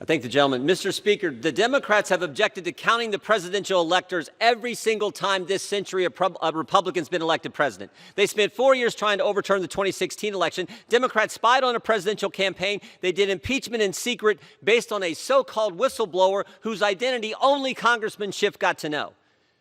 I thank the gentleman. Mr. Speaker, the Democrats have objected to counting the presidential electors every single time this century a Republican's been elected president. They spent 4 years trying to overturn the 2016 election. Democrats spied on a presidential campaign. They did impeachment in secret based on a so-called whistleblower whose identity only Congressman Schiff got to know.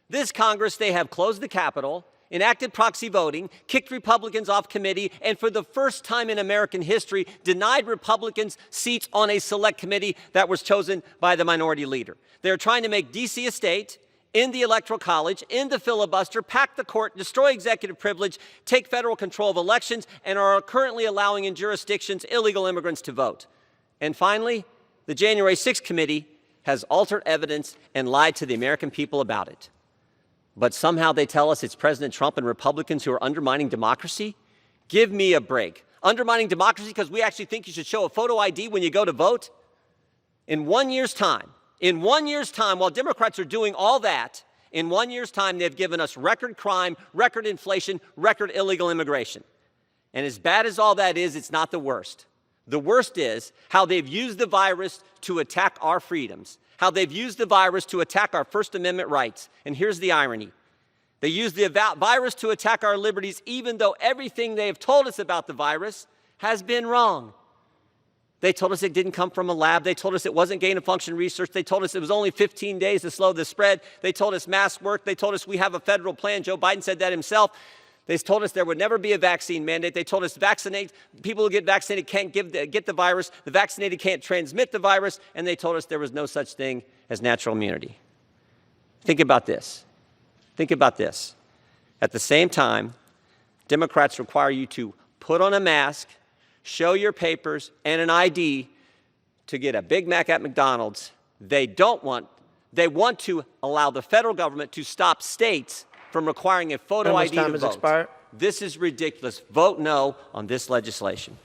This Congress, they have closed the Capitol, enacted proxy voting, kicked Republicans off committee, and for the first time in American history, denied Republicans seats on a select committee that was chosen by the minority leader. They're trying to make D.C. a state, end the Electoral College, end the filibuster, pack the court, destroy executive privilege, take federal control of elections, and are currently allowing in jurisdictions illegal immigrants to vote. And finally, the January 6th committee has altered evidence and lied to the American people about it. But somehow they tell us it's President Trump and Republicans who are undermining democracy? Give me a break. Undermining democracy because we actually think you should show a photo ID when you go to vote? In 1 year's time, while Democrats are doing all that, in 1 year's time, they've given us record crime, record inflation, record illegal immigration. And as bad as all that is, it's not the worst. The worst is how they've used the virus to attack our freedoms, how they've used the virus to attack our First Amendment rights. And here's the irony. They used the virus to attack our liberties, even though everything they have told us about the virus has been wrong. They told us it didn't come from a lab. They told us it wasn't gain-of-function research. They told us it was only 15 days to slow the spread. They told us masks work. They told us we have a federal plan. Joe Biden said that himself. They told us there would never be a vaccine mandate. They told us people who get vaccinated can't get the virus. The vaccinated can't transmit the virus. And they told us there was no such thing as natural immunity. Think about this. Think about this. At the same time, Democrats require you to put on a mask, show your papers and an ID to get a Big Mac at McDonald's. They want to allow the federal government to stop states from requiring a photo ID to vote. This is ridiculous. Vote no on this legislation.